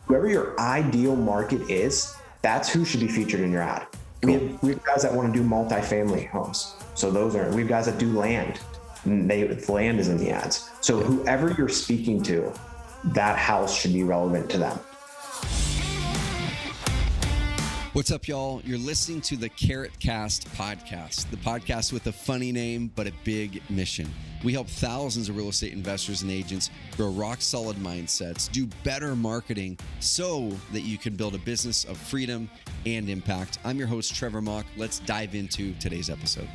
whoever your ideal market is, that's who should be featured in your ad. We have guys that want to do multifamily homes. So we have guys that do land. Land is in the ads. So whoever you're speaking to, that house should be relevant to them. What's up, y'all? You're listening to the Carrot Cast podcast, the podcast with a funny name, but a big mission. We help thousands of real estate investors and agents grow rock-solid mindsets, do better marketing so that you can build a business of freedom and impact. I'm your host, Trevor Mock. Let's dive into today's episode.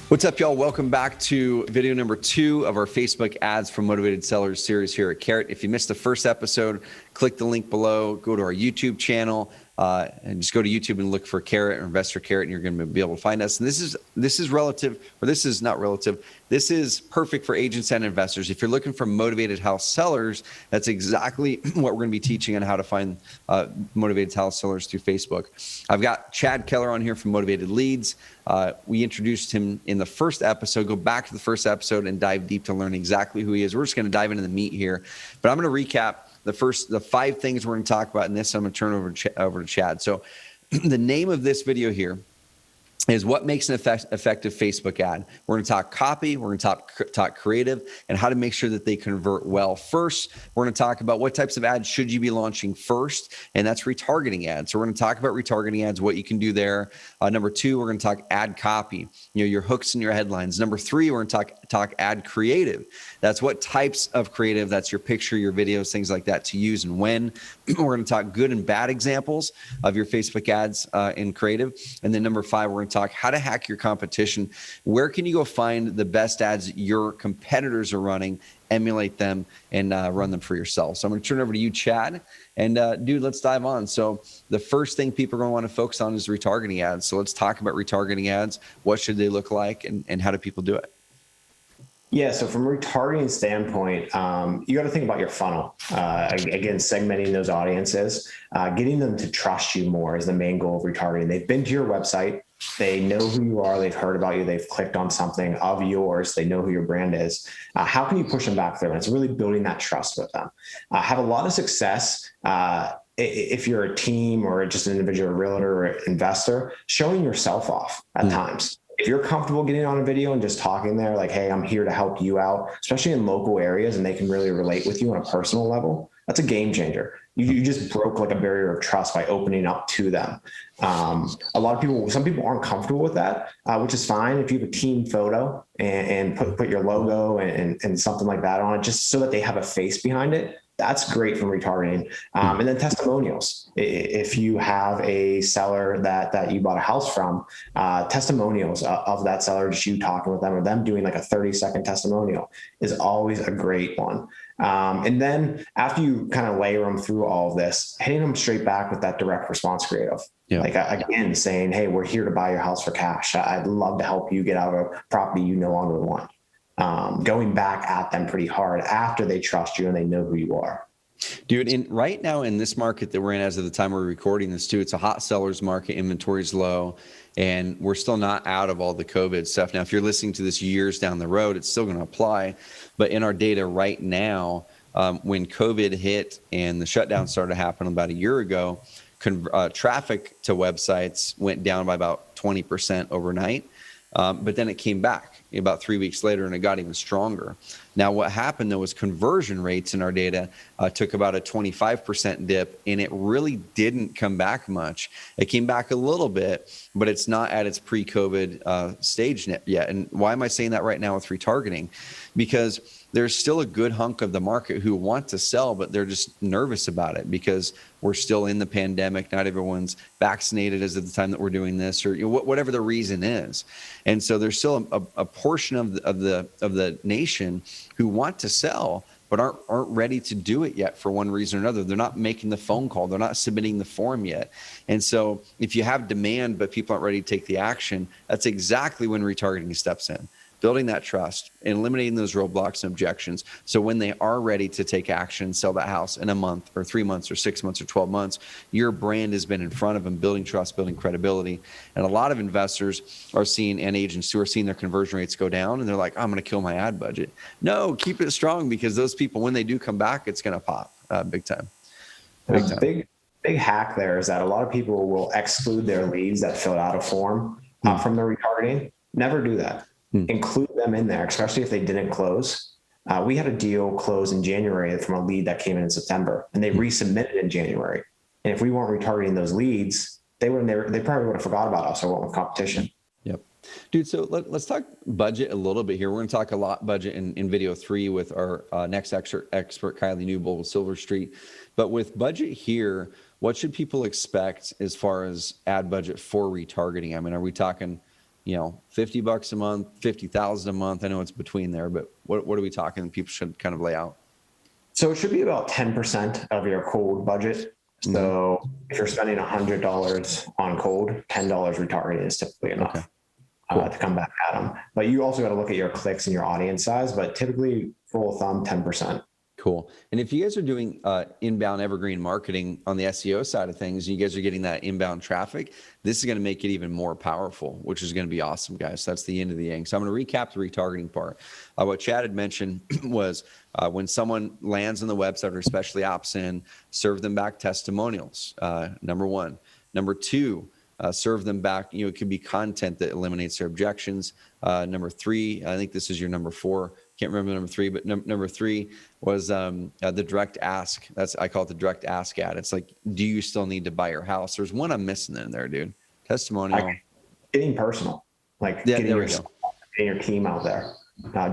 What's up, y'all? Welcome back to video number 2 of our Facebook Ads for Motivated Sellers series here at Carrot. If you missed the first episode, click the link below, go to our YouTube channel, and just go to YouTube and look for Carrot or Investor Carrot, and you're going to be able to find us. And this is relative, or this is not relative. This is perfect for agents and investors. If you're looking for motivated house sellers, that's exactly what we're going to be teaching on how to find motivated house sellers through Facebook. I've got Chad Keller on here from Motivated Leads. We introduced him in the first episode. Go back to the first episode and dive deep to learn exactly who he is. We're just going to dive into the meat here, but I'm going to recap the 5 things we're going to talk about in this. I'm going to turn over to Chad. So the name of this video here is what makes an effective Facebook ad. We're going to talk copy, we're going to talk creative, and how to make sure that they convert well. First, we're going to talk about what types of ads should you be launching first, and that's retargeting ads. So we're going to talk about retargeting ads, what you can do there. Number 2, we're going to talk ad copy, your hooks and your headlines. Number 3, we're going to talk ad creative. That's what types of creative, that's your picture, your videos, things like that to use and when. We're going to talk good and bad examples of your Facebook ads in creative. And then number 5, we're going to talk how to hack your competition. Where can you go find the best ads your competitors are running, emulate them, and run them for yourself? So I'm going to turn it over to you, Chad. And dude, let's dive on. So the first thing people are going to want to focus on is retargeting ads. So let's talk about retargeting ads. What should they look like, and how do people do it? Yeah, so from a retargeting standpoint, you got to think about your funnel. Again, segmenting those audiences, getting them to trust you more is the main goal of retargeting. They've been to your website. They know who you are. They've heard about you. They've clicked on something of yours. They know who your brand is. How can you push them back there? And it's really building that trust with them. Have a lot of success if you're a team or just an individual realtor or investor, showing yourself off at times. If you're comfortable getting on a video and just talking there, like, hey, I'm here to help you out, especially in local areas, and they can really relate with you on a personal level, that's a game changer. You just broke like a barrier of trust by opening up to them. Some people aren't comfortable with that, which is fine. If you have a team photo and put your logo and something like that on it, just so that they have a face behind it, that's great from retargeting. And then testimonials. If you have a seller that you bought a house from, testimonials of that seller, just you talking with them or them doing like a 30-second testimonial is always a great one. And then after you kind of layer them through all of this, hitting them straight back with that direct response creative. Yeah. Like again, saying, hey, we're here to buy your house for cash. I'd love to help you get out of a property you no longer want. Going back at them pretty hard after they trust you and they know who you are. Dude, right now in this market that we're in as of the time we're recording this too, it's a hot seller's market, inventory's low, and we're still not out of all the COVID stuff. Now, if you're listening to this years down the road, it's still going to apply. But in our data right now, when COVID hit and the shutdown started to happen about a year ago, traffic to websites went down by about 20% overnight. But then it came back about 3 weeks later, and it got even stronger. Now, what happened, though, was conversion rates in our data took about a 25% dip, and it really didn't come back much. It came back a little bit, but it's not at its pre-COVID stage yet. And why am I saying that right now with retargeting? Because there's still a good hunk of the market who want to sell, but they're just nervous about it because we're still in the pandemic. Not everyone's vaccinated as of the time that we're doing this, or whatever the reason is. And so there's still a portion of the nation who want to sell, but aren't ready to do it yet for one reason or another. They're not making the phone call. They're not submitting the form yet. And so if you have demand, but people aren't ready to take the action, that's exactly when retargeting steps in. building that trust, and eliminating those roadblocks and objections. So when they are ready to take action, sell that house in a month or 3 months or 6 months or 12 months, your brand has been in front of them, building trust, building credibility. And a lot of investors are seeing, and agents who are seeing their conversion rates go down, and they're like, I'm going to kill my ad budget. No, keep it strong, because those people, when they do come back, it's going to pop big time. Big time. Big hack there is that a lot of people will exclude their leads that filled out a form from the retargeting. Never do that. Include them in there, especially if they didn't close. We had a deal close in January from a lead that came in September, and they resubmitted in January. And if we weren't retargeting those leads, they probably would have forgot about us or went with competition. Yep. Dude, so let's talk budget a little bit here. We're going to talk a lot budget in video 3 with our next expert, Kylie Newbold with Silver Street. But with budget here, what should people expect as far as ad budget for retargeting? I mean, are we talking, $50 a month, 50,000 a month? I know it's between there, but what are we talking people should kind of lay out? So it should be about 10% of your cold budget. So if you're spending $100 on cold, $10 retargeting is typically enough to come back at them. But you also got to look at your clicks and your audience size, but typically rule of thumb, 10%. Cool. And if you guys are doing inbound evergreen marketing on the SEO side of things, and you guys are getting that inbound traffic, this is going to make it even more powerful, which is going to be awesome, guys. So that's the end of the yang. So I'm going to recap the retargeting part. What Chad had mentioned was when someone lands on the website or especially opts in, serve them back testimonials, number one. Number two, serve them back. It could be content that eliminates their objections. Number three, I think this is your number 4. Can't remember number 3, but number 3 was the direct ask. I call it the direct ask ad. It's like, do you still need to buy your house? There's one I'm missing in there, dude. Testimonial. Getting personal, getting your team out there,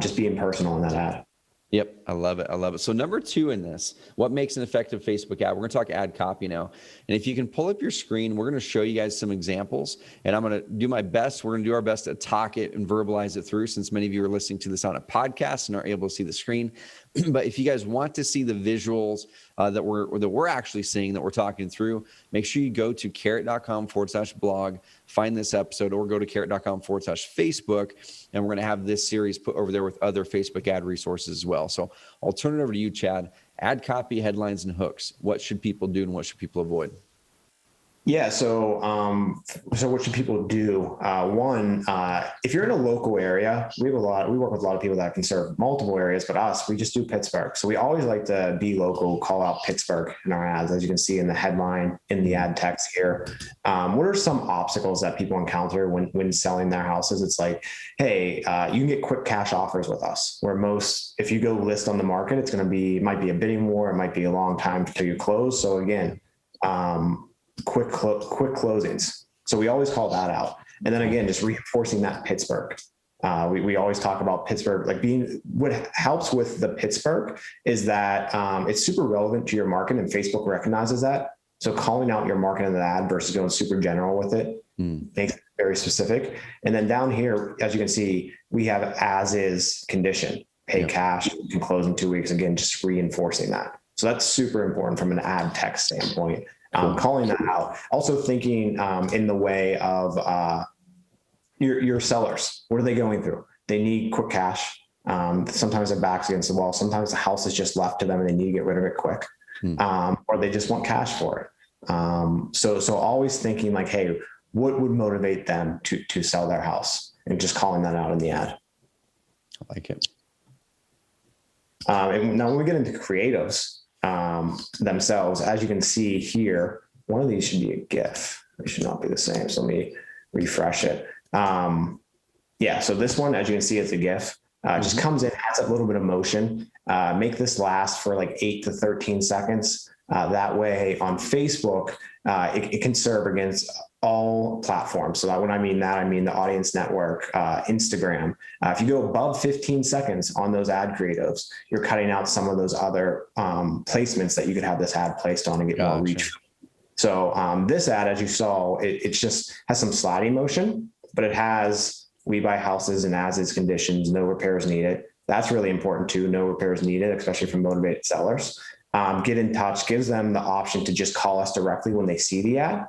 just being personal in that ad. Yep. I love it. I love it. So number 2 in this, what makes an effective Facebook ad? We're going to talk ad copy now. And if you can pull up your screen, we're going to show you guys some examples, and I'm going to do my best. We're going to do our best to talk it and verbalize it through, since many of you are listening to this on a podcast and are able to see the screen. But if you guys want to see the visuals that we're actually seeing, that we're talking through, make sure you go to carrot.com/blog, find this episode, or go to carrot.com/Facebook. And we're going to have this series put over there with other Facebook ad resources as well. So I'll turn it over to you, Chad. Ad copy, headlines, and hooks. What should people do and what should people avoid? Yeah. So what should people do? One, if you're in a local area, we work with a lot of people that can serve multiple areas, but we just do Pittsburgh. So we always like to be local, call out Pittsburgh in our ads, as you can see in the headline, in the ad text here. What are some obstacles that people encounter when selling their houses? It's like, hey, you can get quick cash offers with us, where if you go list on the market, it might be a bidding war. It might be a long time till you close. So again, quick closings. So we always call that out. And then again, just reinforcing that Pittsburgh. We always talk about Pittsburgh, what helps with the Pittsburgh is that it's super relevant to your market, and Facebook recognizes that. So calling out your market in the ad versus going super general with it makes it very specific. And then down here, as you can see, we have as is condition, pay cash, you can close in 2 weeks. Again, just reinforcing that. So that's super important from an ad tech standpoint. Calling that out. Also thinking in the way of your sellers. What are they going through? They need quick cash. Sometimes their back's against the wall. Sometimes the house is just left to them and they need to get rid of it quick. Or they just want cash for it. So always thinking like, hey, what would motivate them to sell their house? And just calling that out in the ad. I like it. And now when we get into creatives, themselves, as you can see here, one of these should be a GIF. They should not be the same. So let me refresh it. So this one, as you can see, it's a GIF. Just comes in, has a little bit of motion. Make this last for like 8 to 13 seconds. That way on Facebook, it can serve against all platforms. So that when I mean the audience network, Instagram. If you go above 15 seconds on those ad creatives, you're cutting out some of those other placements that you could have this ad placed on and get more reach. So this ad, as you saw, it just has some sliding motion, but it has we buy houses and as is conditions, no repairs needed. That's really important too. No repairs needed, especially for motivated sellers. Get in touch, gives them the option to just call us directly when they see the ad.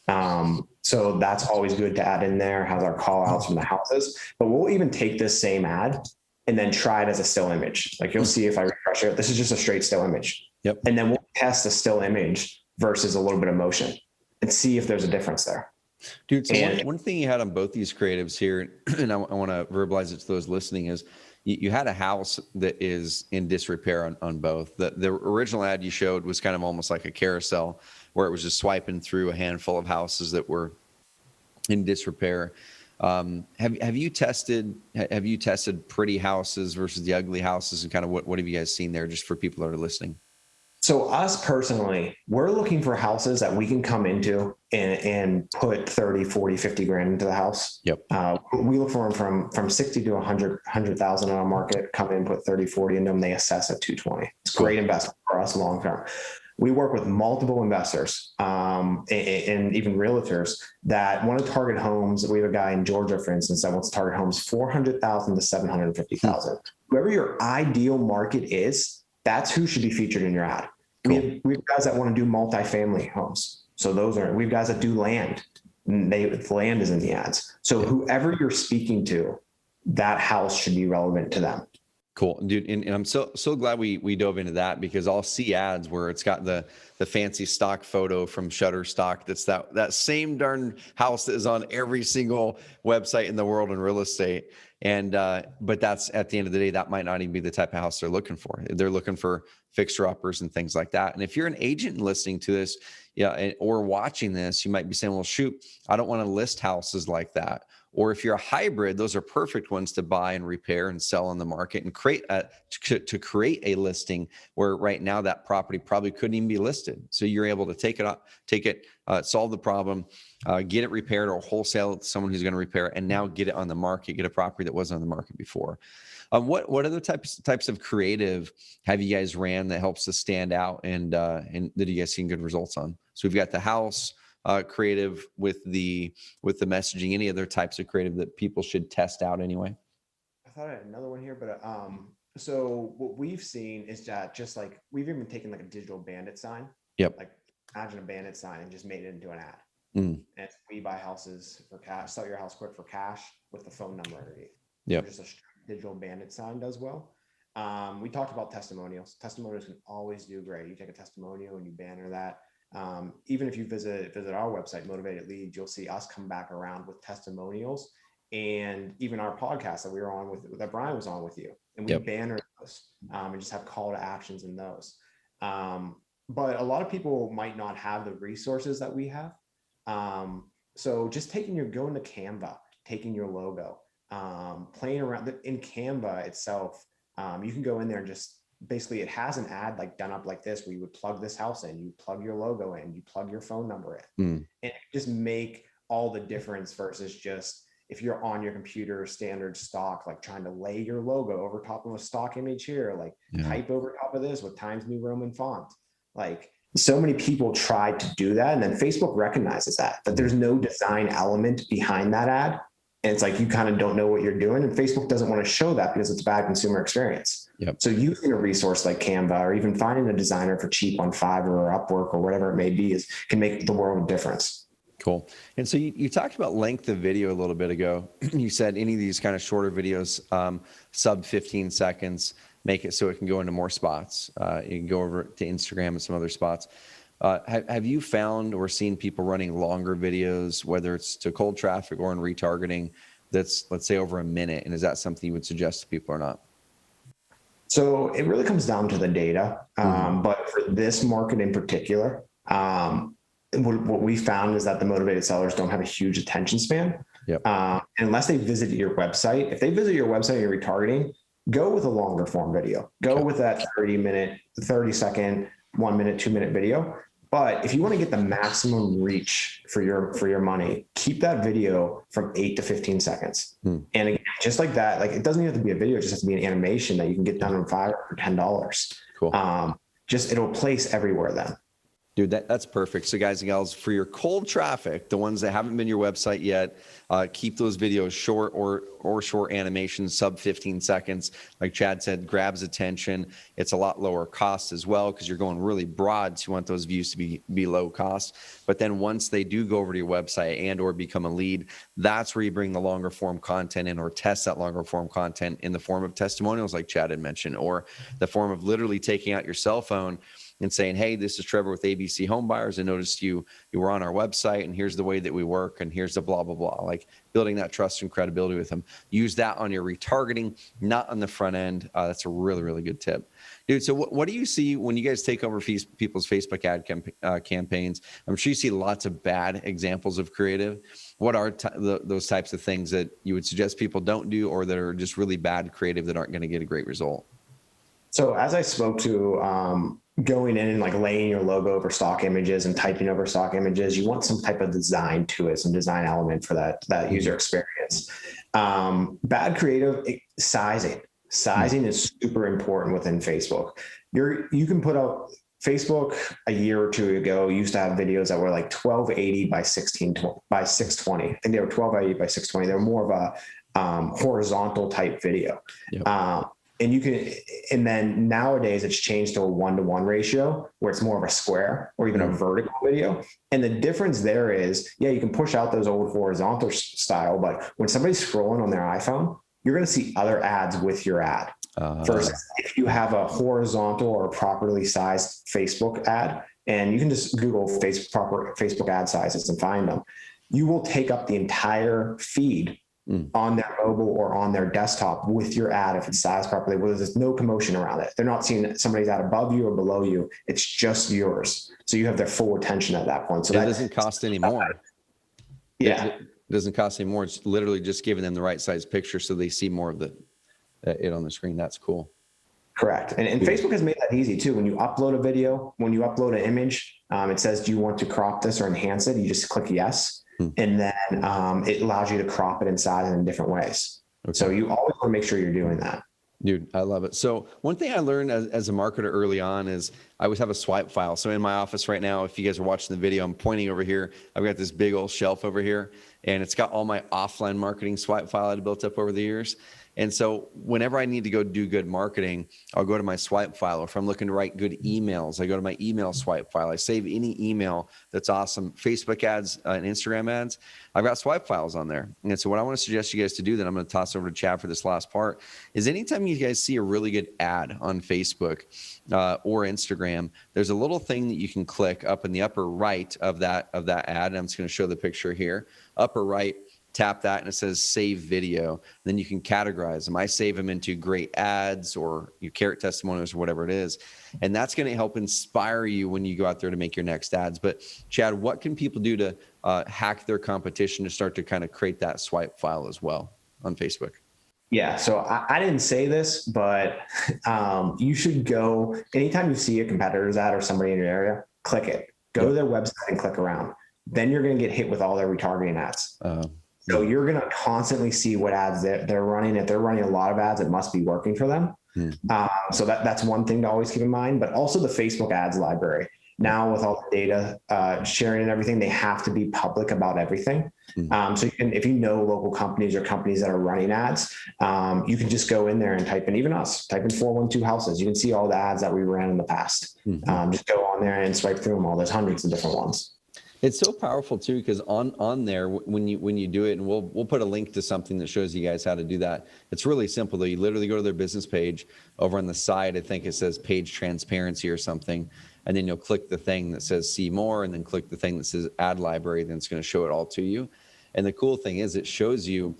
So that's always good to add in there, has our call outs from the houses, but we'll even take this same ad and then try it as a still image. Like you'll see if I refresh it, this is just a straight still image. Yep. And then we'll test the still image versus a little bit of motion and see if there's a difference there. Dude, so one thing you had on both these creatives here, and I want to verbalize it to those listening, is you had a house that is in disrepair on both. The original ad you showed was kind of almost like a carousel where it was just swiping through a handful of houses that were in disrepair. Have you tested pretty houses versus the ugly houses, and kind of what have you guys seen there, just for people that are listening? So us personally, we're looking for houses that we can come into and put 30, 40, 50 grand into the house. Yep. We look for them from 60 to 100,000 on our market, come in, put 30, 40 in them. They assess at 220. It's a great investment for us long-term. We work with multiple investors and even realtors that want to target homes. We have a guy in Georgia, for instance, that wants to target homes 400,000 to 750,000. Whoever your ideal market is, that's who should be featured in your ad. Cool. We have guys that want to do multifamily homes. So we have guys that do land. Land is in the ads. So whoever you're speaking to, that house should be relevant to them. Cool, dude. And I'm so glad we dove into that, because I'll see ads where it's got the fancy stock photo from Shutterstock. That's that same darn house that is on every single website in the world in real estate. And, but that's, at the end of the day, that might not even be the type of house they're looking for. They're looking for fixer uppers and things like that. And if you're an agent listening to this, or watching this, you might be saying, well, shoot, I don't want to list houses like that. Or if you're a hybrid, those are perfect ones to buy and repair and sell on the market, and create a listing where right now that property probably couldn't even be listed. So you're able to take it, solve the problem, get it repaired, or wholesale it to someone who's going to repair it, and now get it on the market, get a property that wasn't on the market before. What other types of creative have you guys ran that helps us stand out and that you guys seen good results on? So we've got the house creative with the messaging. Any other types of creative that people should test out anyway? I thought I had another one here, but so what we've seen is that just like we've even taken like a digital bandit sign. Yep. Like imagine a bandit sign and just made it into an ad. And we buy houses for cash, sell your house quick for cash with the phone number underneath. Yeah. Just a digital bandit sign does well. We talked about testimonials. Testimonials can always do great. You take a testimonial and you banner that. Even if you visit our website, Motivated Leads, you'll see us come back around with testimonials, and even our podcast that we were on that Brian was on with you, and we banner those and just have call to actions in those. But a lot of people might not have the resources that we have. So just going to Canva, taking your logo, playing around in Canva itself. You can go in there and just basically, it has an ad like done up like this, where you would plug this house in, you plug your logo in, you plug your phone number in, and just make all the difference versus just if you're on your computer standard stock, like trying to lay your logo over top of a stock image here, like type over top of this with Times New Roman font. Like so many people tried to do that. And then Facebook recognizes that there's no design element behind that ad. And it's like, you kind of don't know what you're doing. And Facebook doesn't want to show that because it's a bad consumer experience. Yep. So using a resource like Canva, or even finding a designer for cheap on Fiverr or Upwork or whatever it may be, can make the world of difference. Cool. And so you talked about length of video a little bit ago. You said any of these kind of shorter videos, sub 15 seconds, make it so it can go into more spots. You can go over to Instagram and some other spots. Have you found or seen people running longer videos, whether it's to cold traffic or in retargeting, that's, let's say, over a minute? And is that something you would suggest to people or not? So it really comes down to the data. But for this market in particular, what we found is that the motivated sellers don't have a huge attention span. Yep. Unless they visit your website. If they visit your website and you're retargeting, go with a longer form video. Go with that 30 second, 1 minute, 2 minute video. But if you want to get the maximum reach for your money, keep that video from 8 to 15 seconds. And again, just like that, like it doesn't even have to be a video, it just has to be an animation that you can get done in $5 or $10. Cool. It'll place everywhere then. Dude, that's perfect. So guys and gals, for your cold traffic, the ones that haven't been your website yet, keep those videos short or short animations, sub 15 seconds. Like Chad said, grabs attention. It's a lot lower cost as well because you're going really broad. So you want those views to be low cost. But then once they do go over to your website and or become a lead, that's where you bring the longer form content in or test that longer form content in the form of testimonials like Chad had mentioned, or the form of literally taking out your cell phone and saying, hey, this is Trevor with ABC Home Buyers. I noticed you were on our website, and here's the way that we work, and here's the blah, blah, blah. Like building that trust and credibility with them. Use that on your retargeting, not on the front end. That's a really, really good tip. Dude, so what do you see when you guys take over people's Facebook ad campaigns? I'm sure you see lots of bad examples of creative. What are those types of things that you would suggest people don't do, or that are just really bad creative that aren't going to get a great result? So as I spoke to, going in and like laying your logo over stock images and typing over stock images, you want some type of design to it, some design element for that user experience. Bad creative, sizing is super important within Facebook. You can put out Facebook a year or two ago used to have videos that were like 1280 by 620. I think they were 1280 by 620. They were more of a horizontal type video. Yep. And then nowadays it's changed to a 1-to-1 ratio where it's more of a square or even a vertical video. And the difference there is, yeah, you can push out those old horizontal style, but when somebody's scrolling on their iPhone, you're going to see other ads with your ad. Versus if you have a horizontal or a properly sized Facebook ad, and you can just Google proper Facebook ad sizes and find them, you will take up the entire feed on their mobile or on their desktop with your ad if it's sized properly, where there's no commotion around it. They're not seeing somebody's ad above you or below you. It's just yours. So you have their full attention at that point. So that doesn't cost any more. Yeah. It doesn't cost any more. It's literally just giving them the right size picture so they see more of it on the screen. That's cool. Correct. And Facebook has made that easy too. When you upload a video, when you upload an image, it says, do you want to crop this or enhance it? You just click yes. And then it allows you to crop it and size it in different ways. Okay. So you always want to make sure you're doing that. Dude, I love it. So one thing I learned as a marketer early on is I always have a swipe file. So in my office right now, if you guys are watching the video, I'm pointing over here. I've got this big old shelf over here, and it's got all my offline marketing swipe file I'd built up over the years. And so whenever I need to go do good marketing, I'll go to my swipe file. Or if I'm looking to write good emails, I go to my email swipe file. I save any email that's awesome. Facebook ads and Instagram ads, I've got swipe files on there. And so what I want to suggest you guys to do, then I'm going to toss over to Chad for this last part, is anytime you guys see a really good ad on Facebook or Instagram, there's a little thing that you can click up in the upper right of that ad. And I'm just going to show the picture here. Upper right, tap that and it says save video. Then you can categorize them. I save them into great ads or your carrot testimonials or whatever it is. And that's going to help inspire you when you go out there to make your next ads. But Chad, what can people do to hack their competition to start to kind of create that swipe file as well on Facebook? Yeah. So I didn't say this, but you should go anytime you see a competitor's ad or somebody in your area, click it, go to their website and click around. Then you're going to get hit with all their retargeting ads. So you're going to constantly see what ads they're running. If they're running a lot of ads, it must be working for them. So that's one thing to always keep in mind, but also the Facebook ads library. Now with all the data sharing and everything, they have to be public about everything. So if you know local companies or companies that are running ads, you can just go in there and type in, even us, type in 412 houses. You can see all the ads that we ran in the past. Just go on there and swipe through them all. There's hundreds of different ones. It's so powerful too, because on there, when you do it, and we'll put a link to something that shows you guys how to do that. It's really simple though. You literally go to their business page. Over on the side, I think it says page transparency or something, and then you'll click the thing that says see more, and then click the thing that says ad library. Then it's going to show it all to you. And the cool thing is it shows you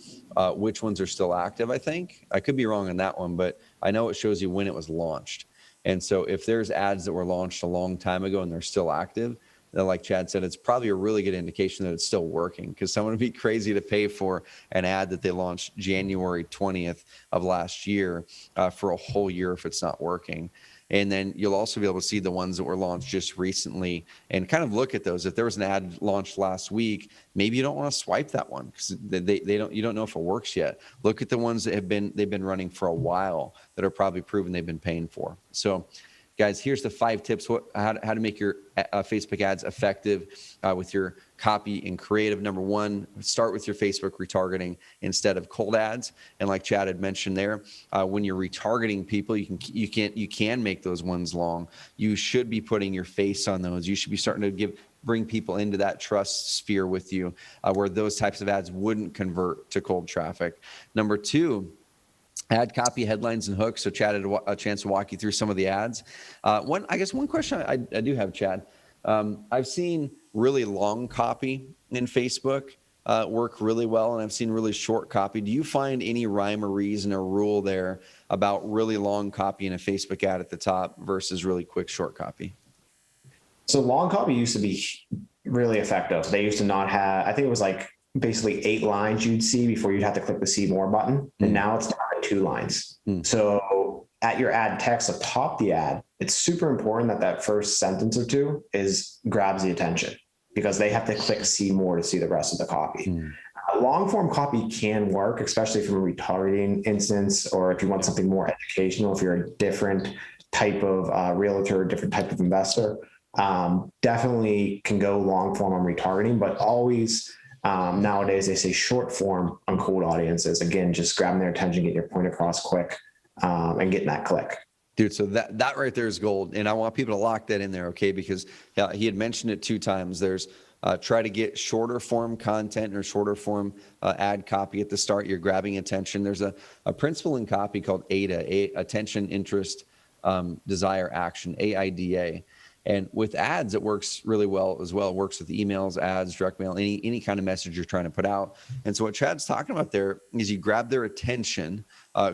which ones are still active. I think I could be wrong on that one, but I know it shows you when it was launched. And so if there's ads that were launched a long time ago and they're still active, like Chad said, it's probably a really good indication that it's still working, because someone would be crazy to pay for an ad that they launched January 20th of last year for a whole year if it's not working. And then you'll also be able to see the ones that were launched just recently and kind of look at those. If there was an ad launched last week, maybe you don't want to swipe that one because you don't know if it works yet. Look at the ones that they've been running for a while that are probably proven they've been paying for. So guys, here's the 5 tips how to make your Facebook ads effective with your copy and creative. Number 1, start with your Facebook retargeting instead of cold ads. And like Chad had mentioned there, when you're retargeting people, you can make those ones long. You should be putting your face on those. You should be starting to bring people into that trust sphere with you, where those types of ads wouldn't convert to cold traffic. Number 2, add copy, headlines, and hooks. So Chad had a chance to walk you through some of the ads. One question I do have, Chad. I've seen really long copy in Facebook work really well, and I've seen really short copy. Do you find any rhyme or reason or rule there about really long copy in a Facebook ad at the top versus really quick short copy? So long copy used to be really effective. They used to not have, I think it was like basically 8 lines you'd see before you'd have to click the see more button. And now it's down to 2 lines. So at your ad text atop the ad, it's super important that first sentence or 2 grabs the attention, because they have to click see more to see the rest of the copy. Long form copy can work, especially from a retargeting instance, or if you want something more educational, if you're a different type of realtor, different type of investor. Definitely can go long form on retargeting, but always nowadays they say short form on cold audiences. Again, just grabbing their attention, getting your point across quick, and getting that click. Dude, so that right there is gold, and I want people to lock that in there, okay? Because he had mentioned it 2 times. There's try to get shorter form content or shorter form ad copy at the start. You're grabbing attention. There's a principle in copy called AIDA, attention, interest, desire, action, AIDA. And with ads, it works really well as well. It works with emails, ads, direct mail, any kind of message you're trying to put out. And so what Chad's talking about there is you grab their attention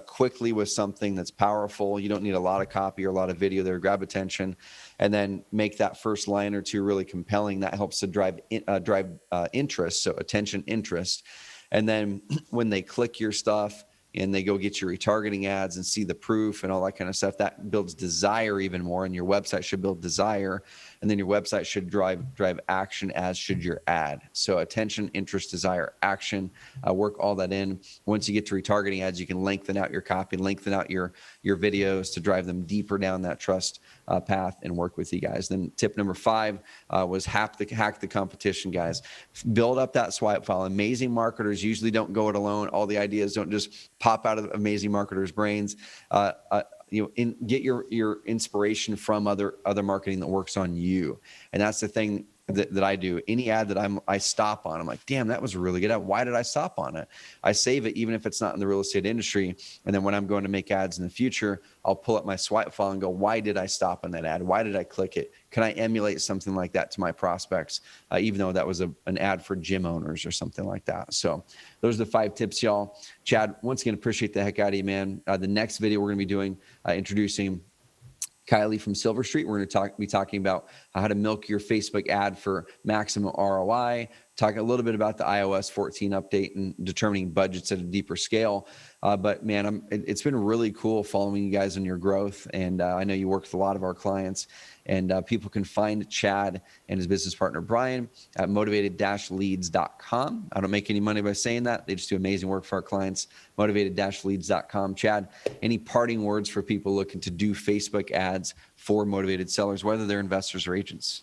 quickly with something that's powerful. You don't need a lot of copy or a lot of video there. Grab attention, and then make that first line or 2 really compelling. That helps to drive interest, so attention, interest. And then when they click your stuff and they go get your retargeting ads and see the proof and all that kind of stuff, that builds desire even more, and your website should build desire, and then your website should drive action, as should your ad. So attention, interest, desire, action, work all that in. Once you get to retargeting ads, you can lengthen out your copy, lengthen out your videos to drive them deeper down that trust path and work with you guys. Then tip number 5 was hack the competition, guys. Build up that swipe file. Amazing marketers usually don't go it alone. All the ideas don't just pop out of amazing marketers' brains. Get your inspiration from other marketing that works on you. And that's the thing that I do. Any ad that I stop on, I'm like, damn, that was a really good ad. Why did I stop on it? I save it, even if it's not in the real estate industry. And then when I'm going to make ads in the future, I'll pull up my swipe file and go, why did I stop on that ad? Why did I click it? Can I emulate something like that to my prospects, even though that was an ad for gym owners or something like that? So those are the 5 tips, y'all. Chad, once again, appreciate the heck out of you, man. The next video we're going to be doing, introducing Kylie from Silver Street. We're going to be talking about how to milk your Facebook ad for maximum ROI, talking a little bit about the iOS 14 update and determining budgets at a deeper scale. But man, it's been really cool following you guys on your growth. And I know you work with a lot of our clients, and people can find Chad and his business partner, Brian, at motivated-leads.com. I don't make any money by saying that. They just do amazing work for our clients. Motivated-leads.com. Chad, any parting words for people looking to do Facebook ads for motivated sellers, whether they're investors or agents?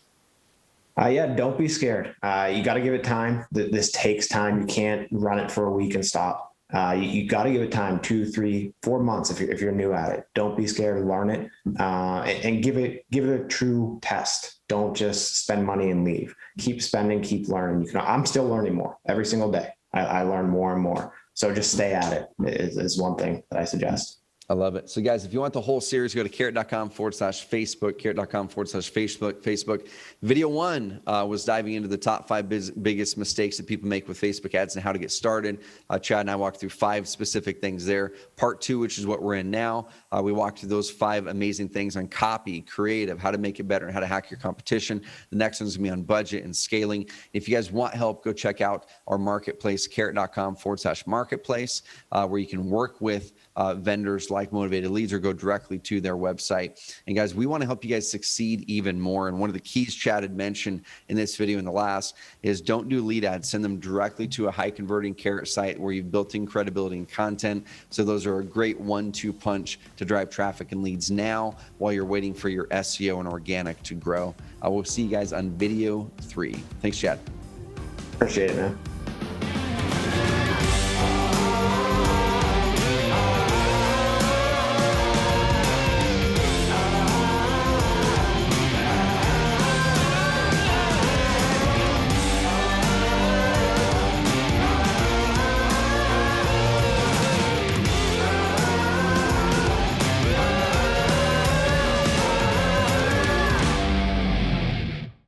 Yeah, don't be scared. You got to give it time. This takes time. You can't run it for a week and stop. You got to give it time, 2, 3, 4 months if you're new at it. Don't be scared. Learn it, and give it a true test. Don't just spend money and leave. Keep spending, keep learning. I'm still learning more every single day. I learn more and more. So just stay at it is one thing that I suggest. I love it. So guys, if you want the whole series, go to carrot.com/Facebook, carrot.com/Facebook. Video 1 was diving into the top 5 biggest mistakes that people make with Facebook ads and how to get started. Chad and I walked through 5 specific things there. Part 2, which is what we're in now, we walked through those 5 amazing things on copy, creative, how to make it better, and how to hack your competition. The next one's gonna be on budget and scaling. If you guys want help, go check out our marketplace, carrot.com/marketplace, where you can work with vendors like Motivated Leads, or go directly to their website. And guys, we want to help you guys succeed even more. And one of the keys Chad had mentioned in this video and the last is don't do lead ads. Send them directly to a high converting Carrot site where you've built in credibility and content. So those are a great 1-2 punch to drive traffic and leads now while you're waiting for your SEO and organic to grow. I will see you guys on video 3. Thanks, Chad. Appreciate it, man.